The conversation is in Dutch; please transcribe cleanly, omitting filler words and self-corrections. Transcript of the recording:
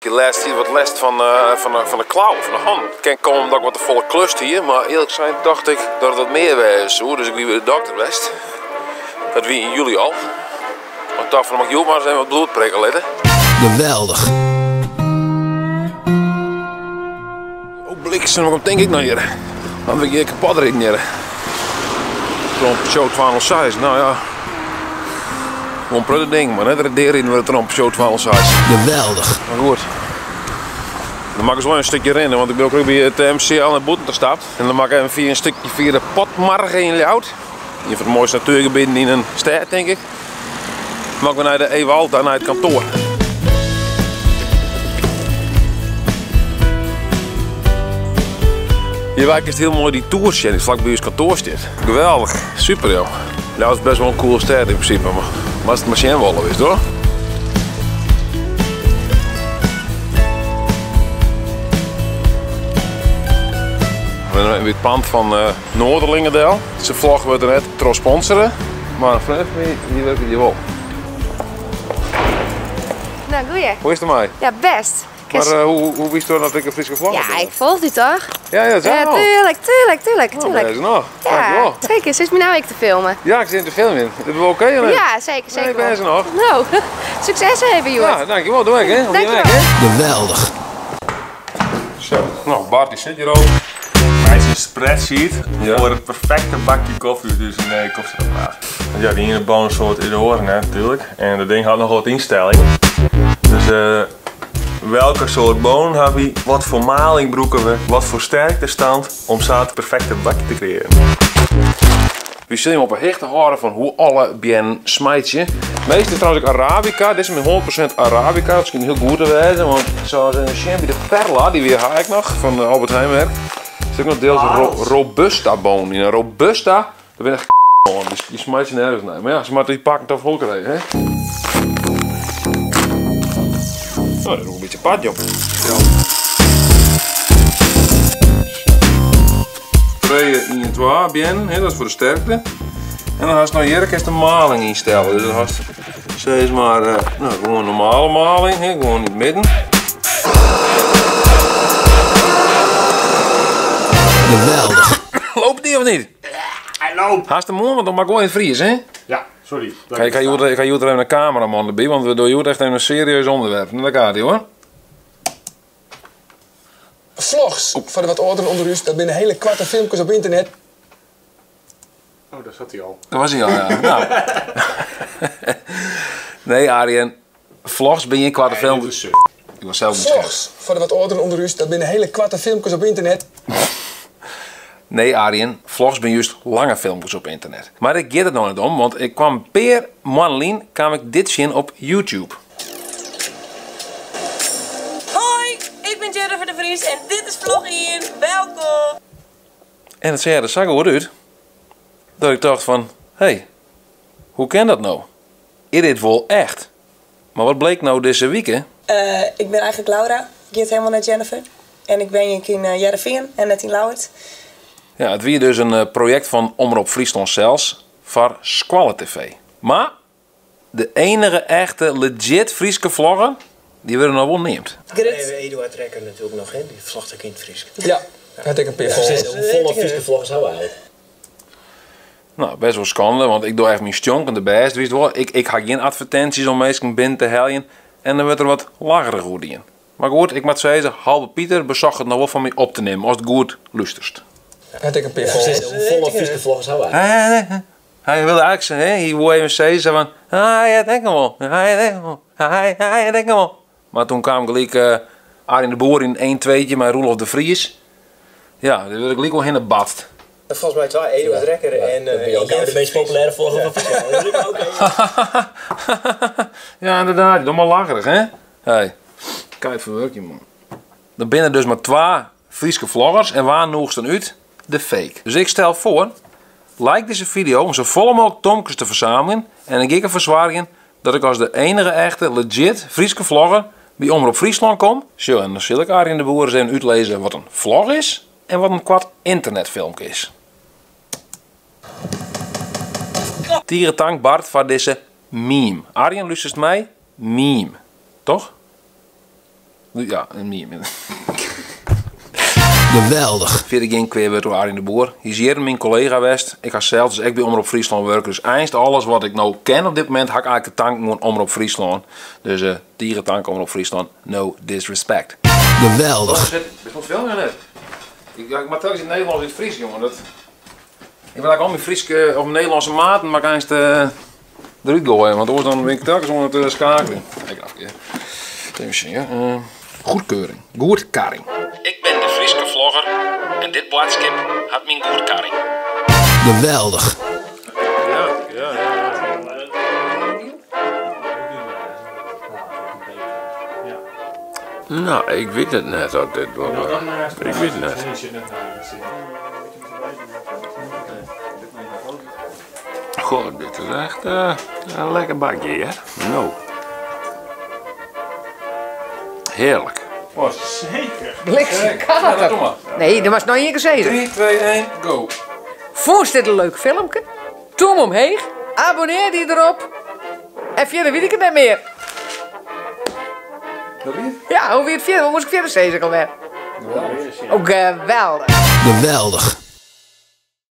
heb laatst hier wat last van de klauw, van de hand. Het kan komen omdat ik wat te volle klust hier, maar eerlijk gezegd dacht ik dat het wat meer was. Dus ik liep bij de dokter west. Dat wie in juli al. Maar ik dacht van, mag je ook maar eens even wat bloed prikken letten. Geweldig. Ook bliksem, maar denk ik nou hier. Dan ben ik hier kapot rekenen. Tromp show 12 nou ja. Gewoon pruttig ding, maar net rederen in de tromp show 12 Geweldig. Maar goed. Dan mag ik zo een stukje rennen, want ik ben ook bij het MCL naar Boeten gestapt. En dan mag ik even een stukje via de Potmargen in Ljout. Een van de mooiste natuurgebieden in een stad, denk ik. Dan mag ik naar de Ewald en naar het kantoor. Hier waar ik is heel mooi die toersje die vlak bij ons kantoor zit. Geweldig, super joh. Dat is best wel een coole stad in principe, maar als het machinewollen is hoor. We zijn weer het pand van Noorderlingendel. Ze vloggen we er net tros sponsoren, maar vanaf hier werken die wel. Nou, goeie. Hoe is het mij? Ja, best. Maar hoe wist je dat ik een Friese vlog heb? Ja, ik volg u toch? Ja, dat is Ja, tuurlijk. Dat is nog. Ja, zeker. Sinds me nou ik te filmen. Ja, ik zit in de film in. Dat is wel oké, hè? Ja, zeker. Nee, ik ben ze nog. Nou, succes even, joh. Ja, dankjewel. Doe ik, hè? Dankjewel. Geweldig. Zo, nou, Bart die zit hier al. Hij is een spreadsheet Ja. voor het perfecte bakje koffie, dus een koffiezetapparaat. Want ja, die ene bonussoort in de horen natuurlijk. En dat ding had nog wat instellingen. Dus welke soort bonen hebben we, wat voor maling broeken we, wat voor sterktestand om zo het perfecte bakje te creëren. We zullen op een hechte horen van hoe alle bien smijtje. Meestal trouwens ook Arabica. Dit is met 100% Arabica. Dat is heel goed te wijzen, want zoals een champie de Perla, die weer haak nog van Albert Heijnwerk. Er is ook nog deels Robusta boon in. Een Robusta, dat ben echt die smijt je nergens naar. Maar ja, ze moeten die pakken toch vol krijgen, hè? Nou, dat is ook een beetje pad, joh. Tweeën in 2 bien, dat is voor de sterkte. En dan ga je nou hier de maling instellen. Dus dan ga je steeds maar nou, gewoon een normale maling, hè, gewoon in het midden. Geweldig. Loopt die of niet? Hij loopt! Haast de mond, want dan mag gewoon in het vries, hè? Ja, sorry. Ik ga je er even een cameraman erbij, want we doen je echt even een serieus onderwerp. Nou, daar gaat hij hoor. Vlogs voor de wat ouderen onder u, dat binnen hele kwarte filmpjes op internet. Oh, daar zat hij al. Dat was hij al, ja. Nou. Nee, Arjen. Vlogs ben je een kwarte film. Ik was zelf niet Vlogs voor de wat ouderen onder u, dat binnen hele kwarte filmpjes op internet. Nee, Arjen, vlogs ben juist lange filmpjes op internet. Maar ik geef het nog niet om, want ik kwam per Manlien kwam ik dit zien op YouTube. Hoi, ik ben Jennifer de Vries en dit is Vloggen. Welkom! En het zei er zo goed uit, dat ik dacht van, hé, hoe kan dat nou? Is dit wel echt? Maar wat bleek nou deze week, hè? Ik ben eigenlijk Laura, ik heet helemaal net Jennifer. En ik ben hier in Jereveen en net in Lauwert. Ja, het was dus een project van Omroep Friesland zelfs voor Squalle TV. Maar de enige echte legit Frieske vlogger, die werden nog wel neemt. Eduard Rekker natuurlijk nog in, die vlogt ook in het Fries. Ja, had ik een paar Hoe volle Friese vloggers hebben we eigenlijk? Nou, best wel schande, want ik doe echt mijn sjonkende best. Wist je wel, ik ga geen advertenties om mensen binnen te helpen. En dan wordt er wat lagere goed in. Maar goed, ik moet zeggen, halve Pieter bezocht het nog wel van mij op te nemen, als het goed luisterst. had ik een paar Hoe volle Friese vloggers hebben we eigenlijk? Hij wilde eigenlijk zeggen, hij wil even zeggen van, ja, denk hem wel, denk hem wel. Maar toen kwam gelijk Arjen de Boer in 1-2'tje met Roelof de Vries. Ja, dat wil ik gelijk wel in de bad. Volgens mij twee, Eduard Rekker en de meest populaire vlogger van Friesland. Oké. Ja, inderdaad, doe maar lacherig, hè? Hey, kijk verwerk je man. Er binnen dus maar 2 Friese vloggers en waar noemt dan uit? De fake. Dus ik stel voor, like deze video om zo vol mogelijk tomkes te verzamelen en ik een verzwaring dat ik als de enige echte legit Friese vlogger bij Omroep Friesland kom. Zo, en dan zal ik Arjen de Boer eens even uitlezen wat een vlog is en wat een kwart internetfilmpje is. Tierentank Bart voor deze meme. Arjen luistert mij? Meme. Toch? Ja, meer. Geweldig. Verder ging ik weer door Arjen de Boer. Hij is hier mijn collega West. Ik ga zelf dus ik bij Omroep Friesland werken. Dus eind alles wat ik nou ken op dit moment, ga ik eigenlijk de tank gewoon Omroep Friesland. Dus dierentank Omroep Friesland, no disrespect. Geweldig. Er komt veel meer net. Ik maak telkens in het Nederlands in het Fries, jongen. Ik wil eigenlijk al mijn Frieske of mijn Nederlandse maten, maar ik eens eruit gooien. Want anders dan ben ik telkens onder het schakelen. Kijk even. Even zien, ja. Goedkeuring. Goedkaring. Ik ben de Frieske vlogger en dit blaadskip had mijn goedkaring. Geweldig. Ja. Nou, ik weet het net dat dit wordt. Ik weet het net. Goh, dit is echt een lekker bakje, hè? Nou. Heerlijk. Oh, zeker. Ja, kom maar. Nee, dat was nog één keer zeggen. 3, 2, 1, go. Vond je dit een leuk filmpje? Doe hem omheen. Abonneer je erop. En verder weet ik het niet meer. Dat weer? Ja, hoe moest ik verder zeggen alweer? Oh, geweldig. Geweldig.